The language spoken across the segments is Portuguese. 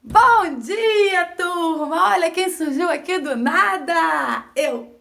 Bom dia, turma! Olha quem surgiu aqui do nada! Eu!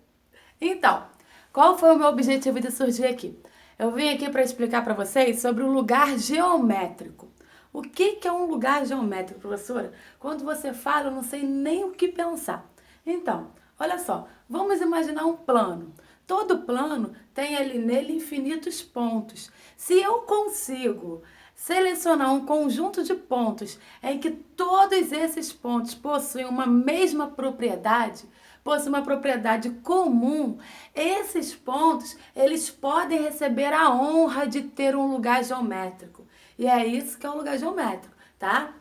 Então, qual foi o meu objetivo de surgir aqui? Eu vim aqui para explicar para vocês sobre o lugar geométrico. O que é um lugar geométrico, professora? Quando você fala, eu não sei nem o que pensar. Então, olha só, vamos imaginar um plano. Todo plano tem ali nele infinitos pontos. Se eu consigo selecionar um conjunto de pontos em que todos esses pontos possuem uma mesma propriedade, possuem uma propriedade comum, esses pontos eles podem receber a honra de ter um lugar geométrico. E é isso que é um lugar geométrico, tá?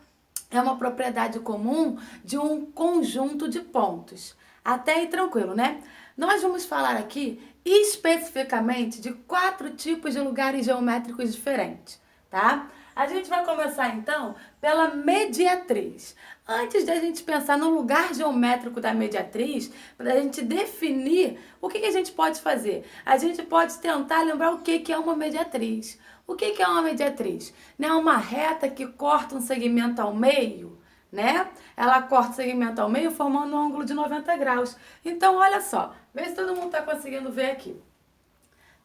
É uma propriedade comum de um conjunto de pontos. Até aí tranquilo, né? Nós vamos falar aqui especificamente de 4 tipos de lugares geométricos diferentes, tá? A gente vai começar então pela mediatriz. Antes de a gente pensar no lugar geométrico da mediatriz, para a gente definir o que a gente pode fazer, a gente pode tentar lembrar o que é uma mediatriz. O que é uma mediatriz? Não é uma reta que corta um segmento ao meio, né? Ela corta o segmento ao meio formando um ângulo de 90 graus. Então, olha só, vê se todo mundo está conseguindo ver aqui.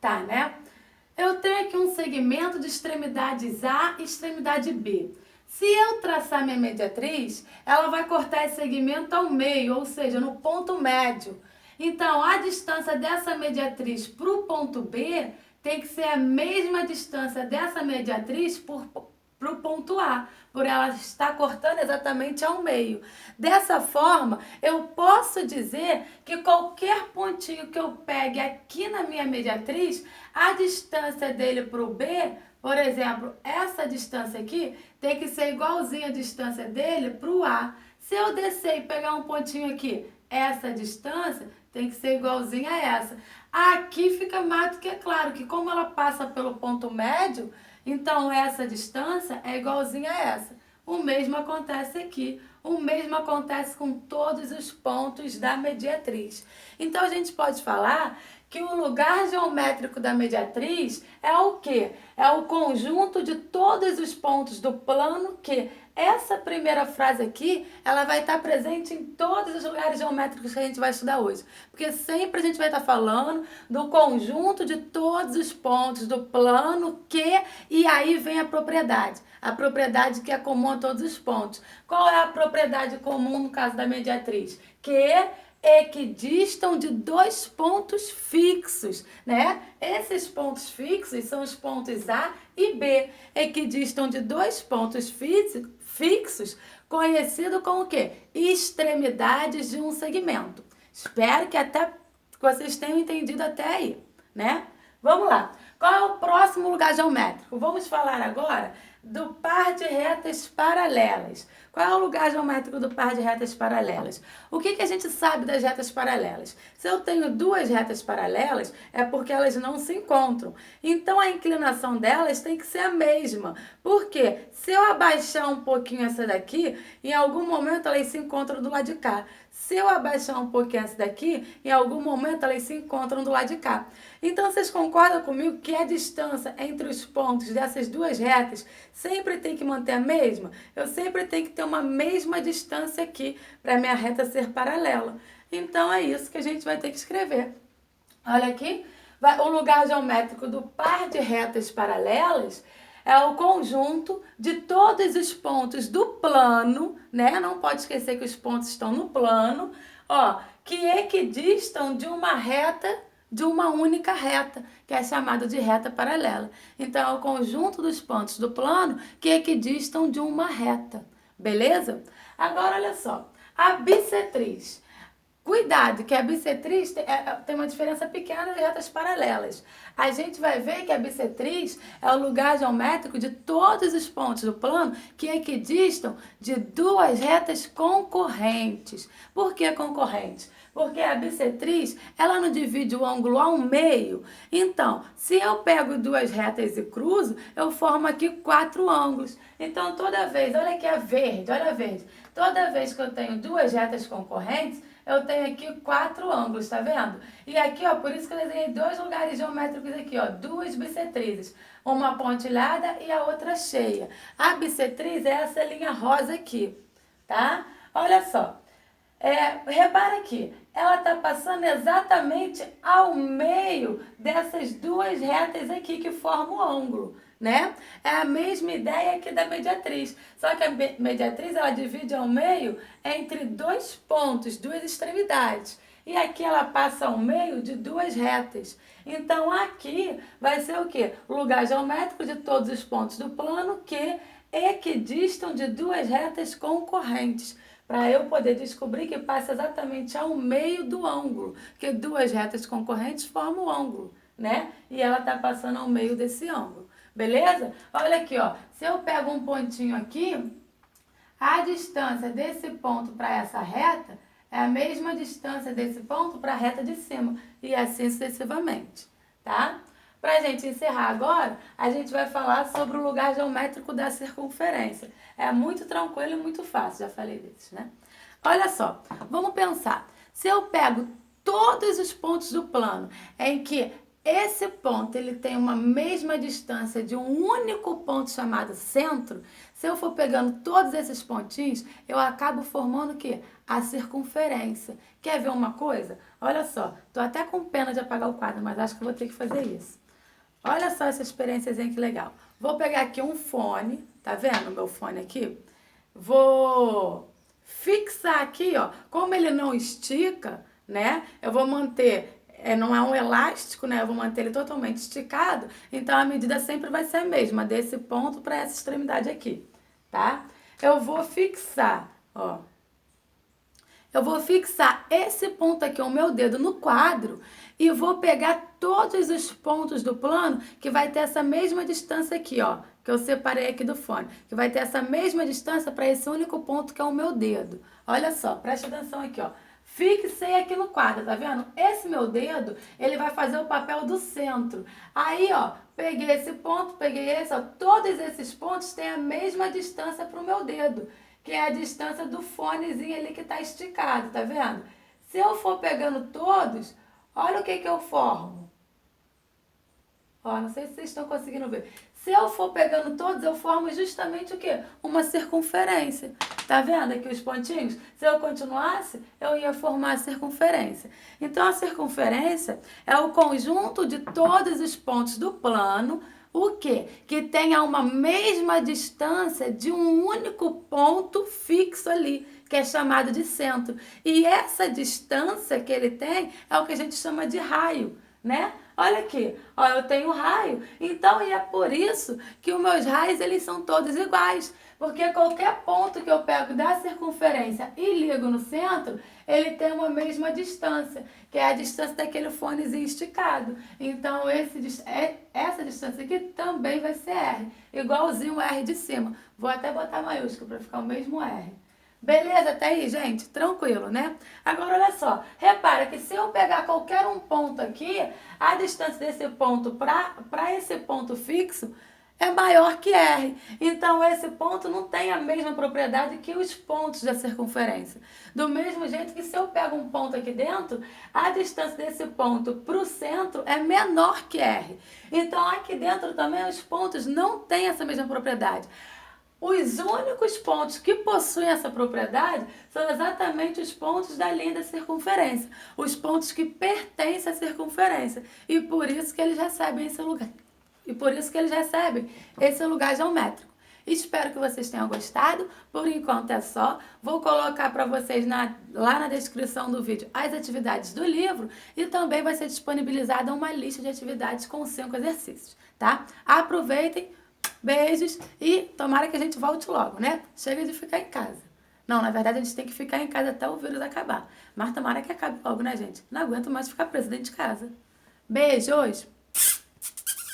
Tá, né? Eu tenho aqui um segmento de extremidades A e extremidade B. Se eu traçar minha mediatriz, ela vai cortar esse segmento ao meio, ou seja, no ponto médio. Então, a distância dessa mediatriz para o ponto B tem que ser a mesma distância dessa mediatriz para o ponto A, por ela estar cortando exatamente ao meio. Dessa forma, eu posso dizer que qualquer pontinho que eu pegue aqui na minha mediatriz, a distância dele para o B, por exemplo, essa distância aqui, tem que ser igualzinha a distância dele para o A. Se eu descer e pegar um pontinho aqui, essa distância tem que ser igualzinha a essa. Aqui fica mais do que claro que como ela passa pelo ponto médio, então essa distância é igualzinha a essa. O mesmo acontece aqui. O mesmo acontece com todos os pontos da mediatriz. Então a gente pode falar que o lugar geométrico da mediatriz é o quê? É o conjunto de todos os pontos do plano que essa primeira frase aqui, ela vai estar presente em todos os lugares geométricos que a gente vai estudar hoje. Porque sempre a gente vai estar falando do conjunto de todos os pontos do plano que, e aí vem a propriedade. A propriedade que é comum a todos os pontos. Qual é a propriedade comum no caso da mediatriz? Que equidistam de 2 pontos fixos, né? Esses pontos fixos são os pontos A e B, equidistam de 2 pontos fixos, conhecido como o quê? Extremidades de um segmento. Espero que até vocês tenham entendido até aí, né? Vamos lá. Qual é o próximo lugar geométrico? Vamos falar agora do par de retas paralelas. Qual é o lugar geométrico do par de retas paralelas? O que a gente sabe das retas paralelas? Se eu tenho 2 retas paralelas, é porque elas não se encontram. Então, a inclinação delas tem que ser a mesma. Por quê? Se eu abaixar um pouquinho essa daqui, em algum momento elas se encontram do lado de cá. Se eu abaixar um pouquinho essa daqui, em algum momento elas se encontram do lado de cá. Então, vocês concordam comigo que a distância entre os pontos dessas 2 retas sempre tem que manter a mesma? Eu sempre tenho que ter uma mesma distância aqui para minha reta ser paralela. Então, é isso que a gente vai ter que escrever. Olha aqui, o lugar geométrico do par de retas paralelas é o conjunto de todos os pontos do plano, né? Não pode esquecer que os pontos estão no plano, ó, que equidistam de uma reta, de uma única reta, que é chamada de reta paralela. Então, é o conjunto dos pontos do plano que equidistam de uma reta, beleza? Agora, olha só, a bissetriz. Cuidado, que a bissetriz tem uma diferença pequena de retas paralelas. A gente vai ver que a bissetriz é o lugar geométrico de todos os pontos do plano que equidistam de 2 retas concorrentes. Por que concorrentes? Porque a bissetriz, ela não divide o ângulo ao meio. Então, se eu pego 2 retas e cruzo, eu formo aqui 4 ângulos. Então, toda vez, olha aqui a verde, olha a verde. Toda vez que eu tenho 2 retas concorrentes, eu tenho aqui 4 ângulos, tá vendo? E aqui, ó, por isso que eu desenhei 2 lugares geométricos aqui, ó, 2 bissetrizes. Uma pontilhada e a outra cheia. A bissetriz é essa linha rosa aqui. tá? Olha só. Repara aqui, ela está passando exatamente ao meio dessas duas retas aqui que formam o ângulo, né? É a mesma ideia aqui da mediatriz, só que a mediatriz ela divide ao meio entre dois pontos, duas extremidades. E aqui ela passa ao meio de duas retas. Então aqui vai ser o quê? O lugar geométrico de todos os pontos do plano que equidistam de duas retas concorrentes, para eu poder descobrir que passa exatamente ao meio do ângulo, que duas retas concorrentes formam o ângulo, né? E ela está passando ao meio desse ângulo, beleza? Olha aqui, ó, se eu pego um pontinho aqui, a distância desse ponto para essa reta é a mesma distância desse ponto para a reta de cima, e assim sucessivamente, tá? Para a gente encerrar agora, a gente vai falar sobre o lugar geométrico da circunferência. É muito tranquilo e muito fácil, já falei desses, né? Olha só, vamos pensar. Se eu pego todos os pontos do plano em que esse ponto ele tem uma mesma distância de um único ponto chamado centro, se eu for pegando todos esses pontinhos, eu acabo formando o quê? A circunferência. Quer ver uma coisa? Olha só, tô até com pena de apagar o quadro, mas acho que vou ter que fazer isso. Olha só essa experiênciazinha que legal. Vou pegar aqui um fone, tá vendo o meu fone aqui? Vou fixar aqui, ó, como ele não estica, né? Eu vou manter, não é um elástico, né? Eu vou manter ele totalmente esticado, então a medida sempre vai ser a mesma, desse ponto para essa extremidade aqui, tá? Eu vou fixar, ó. Eu vou fixar esse ponto aqui, o meu dedo, no quadro e vou pegar todos os pontos do plano que vai ter essa mesma distância aqui, ó, que eu separei aqui do fone, que vai ter essa mesma distância para esse único ponto que é o meu dedo. Olha só, presta atenção aqui, ó. Fixei aqui no quadro, tá vendo? Esse meu dedo, ele vai fazer o papel do centro. Aí, ó, peguei esse ponto, peguei esse, ó, todos esses pontos têm a mesma distância para o meu dedo, que é a distância do fonezinho ali que está esticado, tá vendo? Se eu for pegando todos, olha o que eu formo. Ó, não sei se vocês estão conseguindo ver. Se eu for pegando todos, eu formo justamente o quê? Uma circunferência. Tá vendo aqui os pontinhos? Se eu continuasse, eu ia formar a circunferência. Então, a circunferência é o conjunto de todos os pontos do plano, o quê? Que tenha uma mesma distância de um único ponto fixo ali, que é chamado de centro. E essa distância que ele tem é o que a gente chama de raio, né? Olha aqui, ó, eu tenho raio, então e é por isso que os meus raios eles são todos iguais, porque qualquer ponto que eu pego da circunferência e ligo no centro, ele tem uma mesma distância, que é a distância daquele fonezinho esticado. Então essa distância aqui também vai ser R, igualzinho o R de cima. Vou até botar maiúsculo para ficar o mesmo R. Beleza até aí, gente? Tranquilo, né? Agora, olha só. Repara que se eu pegar qualquer um ponto aqui, a distância desse ponto para esse ponto fixo é maior que R. Então, esse ponto não tem a mesma propriedade que os pontos da circunferência. Do mesmo jeito que se eu pego um ponto aqui dentro, a distância desse ponto para o centro é menor que R. Então, aqui dentro também os pontos não têm essa mesma propriedade. Os únicos pontos que possuem essa propriedade são exatamente os pontos da linha da circunferência, os pontos que pertencem à circunferência, e por isso que eles recebem esse lugar. E por isso que eles recebem esse lugar geométrico. Espero que vocês tenham gostado. Por enquanto é só. Vou colocar para vocês lá na descrição do vídeo as atividades do livro e também vai ser disponibilizada uma lista de atividades com 5 exercícios, tá? Aproveitem. Beijos e tomara que a gente volte logo, né? Chega de ficar em casa. Não, na verdade a gente tem que ficar em casa até o vírus acabar. Mas tomara que acabe logo, né, gente? Não aguento mais ficar preso dentro de casa. Beijos!